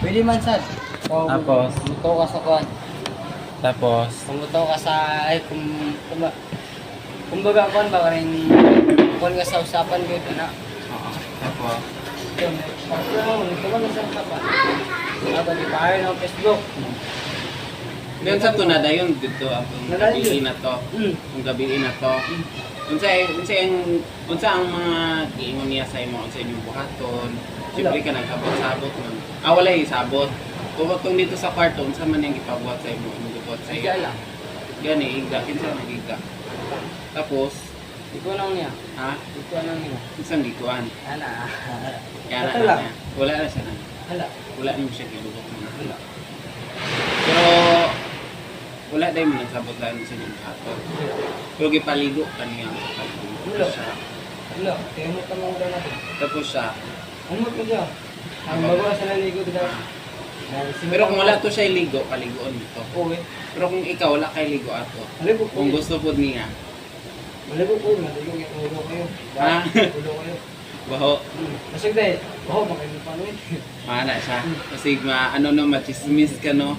Pwede man sad. Tapos? Pumunta ka sa kuan. Tapos, Pumunta ka sa ay kumbaga kuan ba rin kuan ka sa usapan gyud na. oo. Tapos, Yun, ito man sa usapan. Aba di pa ng Facebook. ngayon sa tunada yun dito ang gabi na to. Ang gabi na to. Unsa ang mga giingon niya sa imo sa inyong buhaton. Siyempre ka nagkabot-sabot man. Walay sabot. Tungkol dito sa kwarto, unsa man yung ipabuhat sa imo, imong gibuhat sa Sige iyo. lang. Gani, iga, kinsa nagiga. Tapos, Iko lang niya. ha? Iko lang niya. Isang gikuan. Ana. Kaya Ito na lang. niya. Wala na siya na. Hala. Wala niyo siya gibuhat na. Hala. Pero, wala dahil mo nagsabot dahil sa inyong buhaton. Pero gipaligo ka niya. Wala. Hala. Kaya mo ka mga natin. Tapos siya. Umot ka siya. Ang bago na sa naligo diba? Pero kung wala to siya ligo, paliguan dito. Okay. Pero kung ikaw wala kay ligo ato, Maligo ko. kung gusto po niya, Maligo ko. Maligo kayo. Ha? Ulo kayo. baho, Masig dahil. Oh, makainin pa nun. maana siya. Kasi ano no, machismis ka no.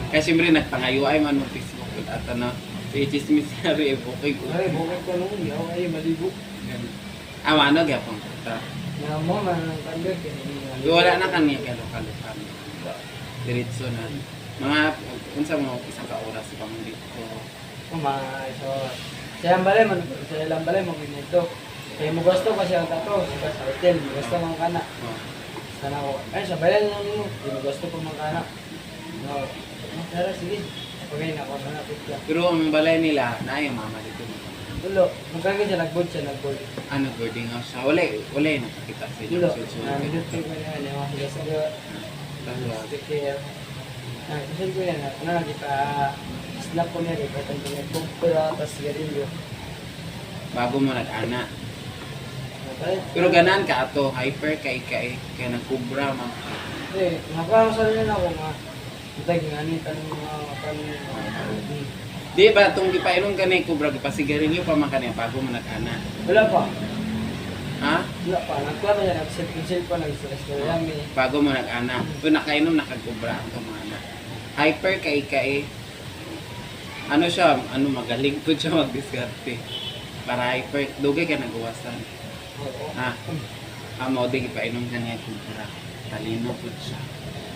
Kasi siyempre nagpangayo ay man mo Facebook at ano. So i-chismis ka rin, bukay ko. Ay, bukay ko nung. Hindi ako ay maligo. Ano, gyapon ta. Na mo, manang kandog. Wala na kaniya kalo-kalo. Diretso na. Mga, unsa mo, isang ka-oras pa mo dito. So, siya ang balay, siya lang balay, mag-inito. Kaya mo gusto kasi ang tato, sa hotel, mo gusto mong kana. Oh. Sana ko, ay, sa balay lang mo, hindi mo gusto pong mga kana. No, pero sige, okay na ako, sana pizza. Pero ang balay nila, na yung mama dito. Ulo, magkagay siya, nag-board. Ano, boarding house siya. Wala yung nakakita sa inyo. Ulo, Susunod. nandito ko na yan, yung mga sa Tapos, take care. Kasi ko yan, ano na kita, snap ko niya, kahit ang pinagpupura, tapos garilyo. bago mo nag-ana. Pero ganan ka ato, hyper kay nagkubra man. Eh, nakakasal na ako nga. Itag nga ni tanong mga kanin. Di ba itong gipainom ka na yung kubra, gipasigarilyo pa man kanya bago mo nag-ana. Wala pa. Ha? Wala pa. Nagklaro niya, nag-self pa, nag-stress ko lang eh. Bago mo nag-ana. Kung nakainom, nakagkubra ang mga ana. Hyper kay ano siya, magaling po siya mag-discarte. Para hyper, dugay ka nagawasan. Oo. Ha? Amo, di gipainom ka niya kubra. Talino po siya.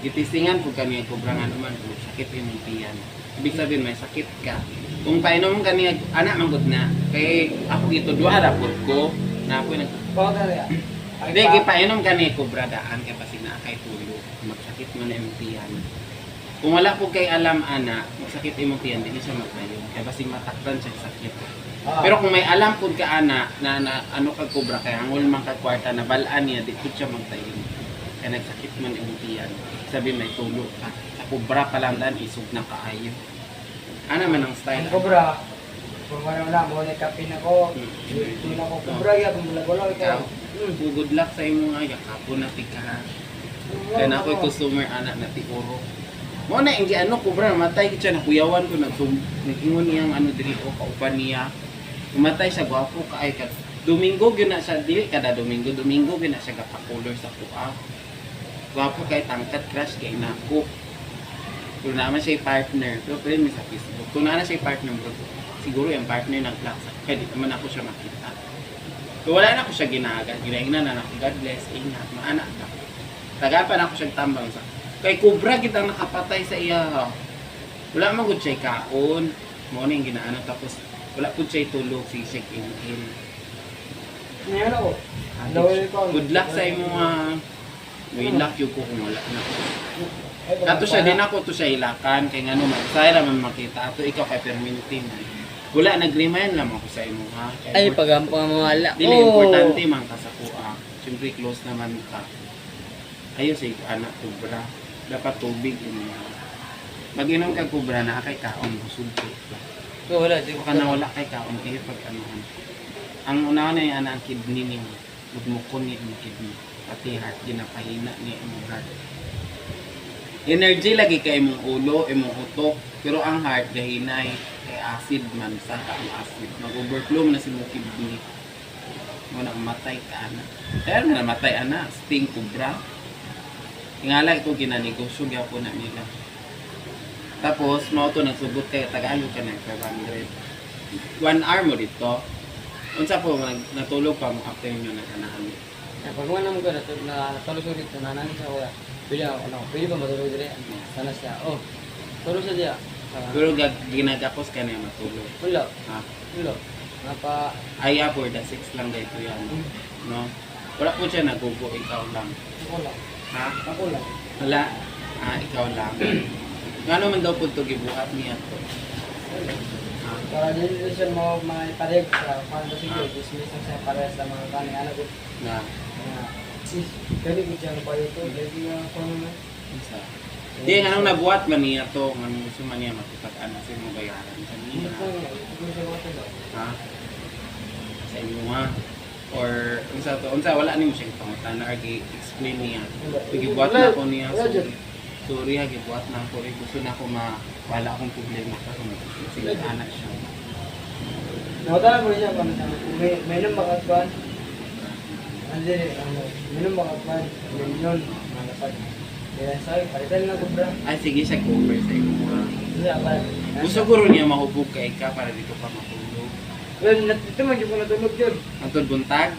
Gitisingan po kaniya kubra nga naman po, sakit yung tiyan. Ibig sabihin may sakit ka. Kung painom ka niya, anak manggod na. Kaya ako ito, duha rapod ko. Na ako nag... Baka na rin. Hindi, gipainom ka niya kubra daan. Kaya pasig na kay tulo. Magsakit mo na yung tiyan. Kung wala po kay alam, anak, magsakit yung tiyan, hindi siya magpainom. Kaya pasig mataktan siya sakit. Pero kung may alam po ka, anak, na ano kag kubra, kaya angol man kag kwarta, na balaan niya, di po siya magpainom. Kaya nagsakit man yung tiyan. Sabi may tulo ka. Kubra pa lang daan, isog na kaayo. Ano man ang style? Ang kubra. Kung ano na, mo nakapin ako. Ito na ako kubra, ya, kung bulag-bulag Ikaw, ikaw. good luck sa imo nga, yakapo na tika. Kaya na ako'y customer, anak na tikuro. Mo na, hindi ano, kubra, matay ko siya, nakuyawan ko, nag-ingon niyang ano, dili ko, kaupan niya. Umatay siya, gwapo ka, ay, Domingo, yun na siya, dili kada Domingo, yun na siya kapakulor sa kuha. Gwapo kay tangkat, crush kay nako. Kung naman siya partner, pero pwede mo sa Facebook. Kung naman siya partner, bro, siguro yung partner ng class. Kaya di naman ako siya makita. Kung wala na ako siya ginagat, ginaingnan na ako, God bless, ingat, maanak ka. Tagapan ako siya tambang sa. Kay Cobra kitang nakapatay sa iya. Wala man gud siya kaon. Mo na yung ginaano tapos wala po siya tulog si check in. Ngayon ako. Good luck sa imo mga may luck yung ko kung wala na. Ato siya din ako to siya ilakan kay ngano man saya ra man makita ato ikaw kay permintin. Wala nag-remind lang ako sa imo ha. Ay, pagampang mga wala. Dili importante man ka sa kuha. Siyempre close naman ka. Ayun si anak kubra. Dapat tubig ini. Mag-inom ka kubra na kay kaon busog ko. Wala, di Baka na wala kay kaon kay pag anuhan. Ang una na yung anak kidney niya. Mugmukon niya yung kidney. Pati heart ginapahina niya yung heart. Energy lagi kay imong ulo, imong utok, pero ang heart gahinay kay acid man sa ang acid. Mag-overflow na si mong kidney. Mo na matay ka ana. Kaya na namatay ana, sting kubra. Ingala ito ginanegosyo gyapon na nila. Tapos mao to nagsubot kay tagaan ka ng 500. 1 hour mo dito. Unsa po natulog pa mo after nyo naganahan. Pag wala mo ko natulog ko dito, nanangin sa kuya. Pwede ba matulog dire? Sana siya. Oh, tulog siya diya. Pero ginagakos ka na matulog. Wala. Ha? Wala. Napa... Aya for the 6 lang dito yan. No? Wala po siya nagugo, ikaw lang. Ako lang. Ha? Ako lang. Wala? Ikaw lang. Nga naman daw po ito gibuhat niya to. Ha? Para din siya mo maipareg sa paano siguro. Dismiss na siya para sa mga kaning anak ko. Na? Sis, pwede ko siya pa ito. Pwede nga ako naman. Isa. Di, anong nabuhat man niya to? Anong gusto man niya makipag-anak sa mga bayaran kanina? Ha? Sa inyo nga. Or, unsa wala niyo siyang pangutan na explain niya. Gibuhat na ako niya. Sorry ha, gibuhat na ako. Gusto na ako wala akong problema kasi sige anak siya. Nakatala ko siya kung may nang makatwan. Minum makatwan. Yun. Malapad. Kaya sabi, palitan na ko bra. Ay, sige siya cover sa inyo. Gusto ko rin niya mahubog kay ka para dito ka matulog. Well, dito man yung natulog yun. Antod buntag?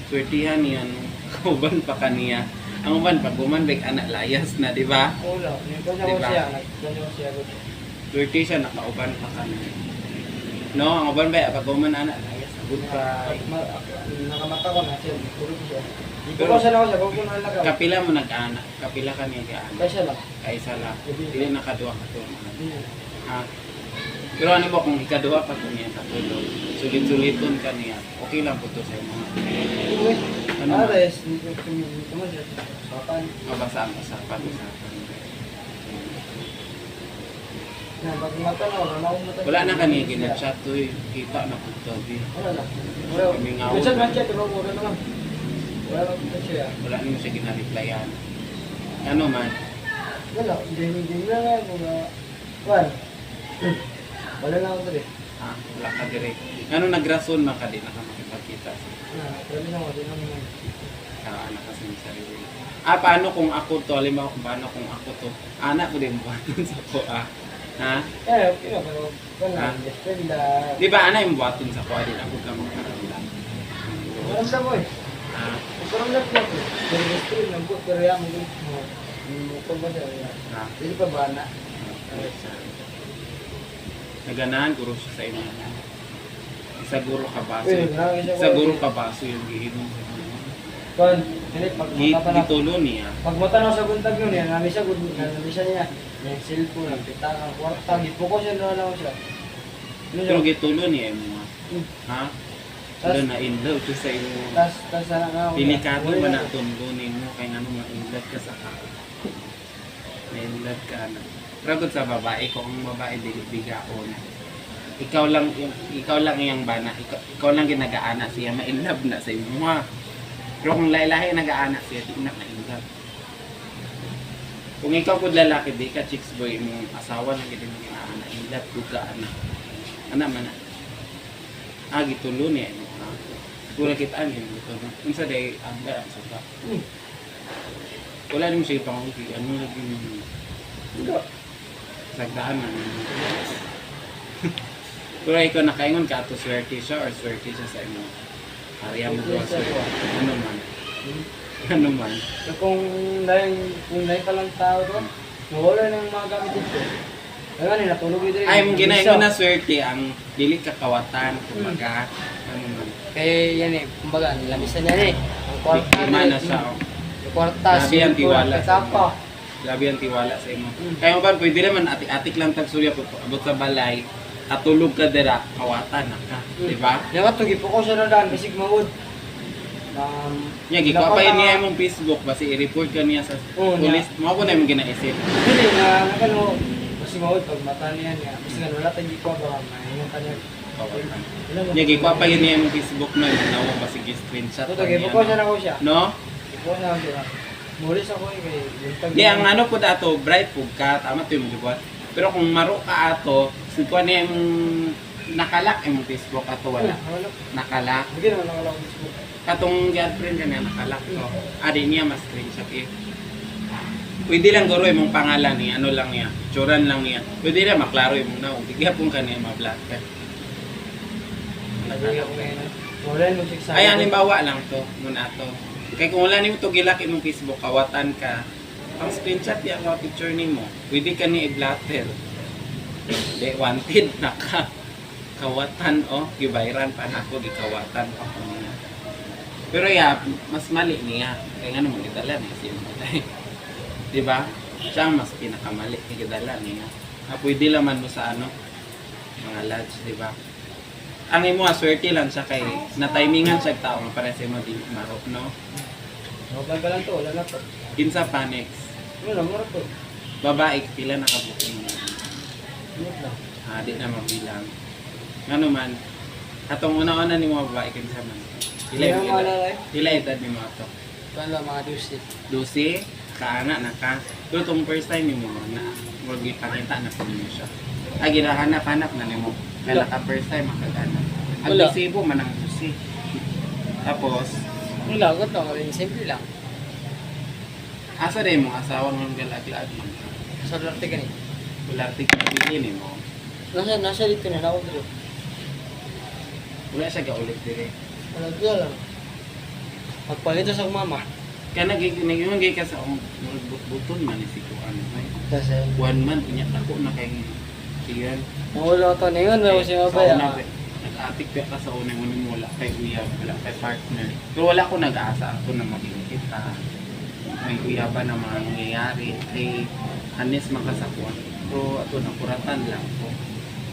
Swertihan niya. Kauban pa kaniya. Ang uban, pag bumandek, anak layas na, di ba? Wala. Nagkanya ko siya. Nagkanya ko siya. Swerte siya, nakauban pa kaniya. No, ang uban ba, pag buman anak layas, goodbye. Nakamata ko na siya. Tulog siya. Pero siya na ako siya. Huwag ko nalagaw. Kapila mo nag-anak. Kapila ka niya ga-anak. Kaya siya lang. Kaisa lang. Hindi nakaduwa ka to. Ha? Pero ano ba kung ikaduwa pa to niya katulog? Sulit-suliton ka niya. Okay lang po to sa mga. Ano ba? Ares, dito man siya. Sapan. Mabasa ang usapan. Na, pag mata na, wala na akong mata. Wala na kaniya ginag-chat to eh. Kita na po to. Wala na. Wala. Kaming awon. Minsan man siya, pero wala naman. Wala naman siya. Wala niyo siya gina-replyan. Ano man? Wala. Hindi na nga. Wala. Wala na ako dali. Ha? Wala ka direct. Ano nagrason man ka di na ka makipagkita? Wala na ako. Wala naman. Anak kasi ng sarili. Paano kung ako to? Halimbawa kung paano kung ako to? Anak ko din buhaton sa ko Ha? Okay na. Pero wala. Best friend na. Di ba anak yung buhaton sa ko? Din ako ka magkaramdam. Walang sa mo eh. Ha? Parang lang po. Pero best friend lang po. Pero yan mo. Mukha ba siya? Ha? Hindi pa ba na? Naganahan ko rin siya sa inyo. Isaguro ka baso. Uy, grabe siya. Isaguro ka baso yung gihinom sa inyo. Kon, hindi pag mata na. Gitulo niya. Pag mata na sa buntag yun, yan namin siya, namin siya niya. Yung cellphone, nagpitakan, kwarta, gipuko siya na lang siya. Ano Pero siya? gitulo niya yung mga. Ha? Pero na in love siya sa inyo. Tas sana nga. Delikado ba na tundo ninyo kaya nga nung in love ka sa kao. In love ka na. Pero kung sa babae, kung ang babae bigaon, ikaw lang yung bana, ikaw lang ginagaana siya, ma-in love na sa inyo ha. Pero kung lahi nag-aana siya, di na ma-in love. Kung ikaw kung lalaki, di ka chicks boy, mong asawa na gito mo ginaana, in love ko ka ana. Ana man na. Gitulo niya, ha? Kung nakitaan yun, gitulo. Kung sa day, ang suka. Wala naman siya ipanguti, ano lagi mo? Sagdaan na. Pero ikaw nakaingon ka to swerte siya or swerte siya sa inyo? Ariya mo doon swerte. Ano man? Ano man? So kung dahil pa lang tao to, wala nang mga gamit dito. Kaya nga natulog yun rin. Ay, mong ginaingon na swerte ang dili kakawatan, kumbaga. Ano man? Kaya yan eh, kumbaga, nilamisan niya eh. Ang kwarta Biktima na siya. Oh. Yung kwarta, Grabe ang tiwala sa tapa. Grabe ang tiwala sa imo. Kaya ba, pwede naman atik-atik lang tag surya abot sa balay. Katulog ka dira, kawatan na ka. Di ba? Yung nga, tugi po ko siya na daan, bisig mawod. Gikuha pa yun niya yung Facebook, basi i-report ka niya sa police. Mga po na yung ginaisip. Hindi, nakano, bisig mawod, pag mata niya niya, bisig nga, wala tayong gikuha ba, mahingan ka niya. Gikuha pa yun niya yung Facebook na yun, nawa basi screenshot Ito, pa tugi po ko siya niya. na ko siya. No? Gikuha na ko siya. Mulis ako eh, kay Di, ang ano po dato, bright po ka, tama to yung gibuhat. Pero kung maro ka ato, sikuha niya yung nakalak yung Facebook ato wala. Wala. Nakalak. Hindi naman nakalaw ko Facebook. Katong girlfriend ka niya nakalak to. Adi niya mas screenshot eh. Pwede lang guro imong pangalan niya, ano lang niya, tsuran lang niya. Pwede lang maklaro imong naong. Hindi kaya pong kaniya ma-blacker. Nagawin ako ngayon. Wala mo siya Ay, halimbawa lang to, muna to. Kaya kung wala nimo to gilak imong Facebook, kawatan ka, ang screenshot yan mga picture nimo, pwede ka ni i-blatter. Hindi, wanted na ka. Kawatan, oh, gibayran pa na ako, gikawatan pa ko niya. Pero mas mali niya. Kaya nga naman, gidala niya siya. Diba? Siya ang mas pinakamali, gidala niya. Pwede laman mo sa ano, mga lads, diba? Ang imo swerte lang siya kay na-timingan siya tao nga para sa mo di marok, no? Okay pa lang to, wala na to. Kinsa pa next? Wala, mura to. Babae, pila nakabuking mo. Ano lang. Di na mabilang. Ano man, atong una-una ni mga babae kinsa man. Kaya mga lalay. Pila edad ni mo ato? Wala, mga dusit. 12, kaana na ka. Pero itong first time ni mo na, huwag ipakita na po niyo siya. Ginahanap-hanap na ni mo. Kaya ka first time makagana. Ang Wala. disibo man ang dusi. Tapos, Wala, gut lang. Simple lang. asa rin mo asawa ng galag-lag man. Sa larte ka ni. Wala tigil ni mo. Nasa dito na ako dito. Wala siya gaulit dire. Wala dito lang. Pagpalito sa mama. Kaya nagiging ka sa buton man ni si Kuan. Kasi, 1 month niya ako na kay iyan. nawala ko na yun. Wala ko siya mabaya. Nag-atik ka sa unang mo wala kay uyab, wala kay partner. Pero wala ko nag-aasa ako na maging kita. May uyaban na mangyayari. Kay hanis makasakuan. Pero ato na kuratan lang ko.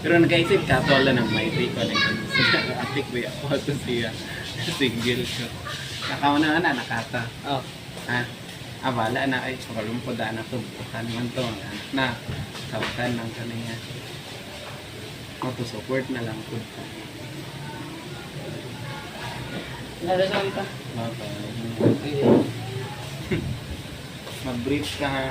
Pero nag-aisip ka, ito wala nang may day ko. Nag-atik ko ako ito siya. Single ko. Nakauna na, nakata. Oh. Ha? Wala na ay pagalumpod na to. Bukan man to. Na, kawakan lang kaniya. Support na lang po. Nalasan ka. Mag-brief ka.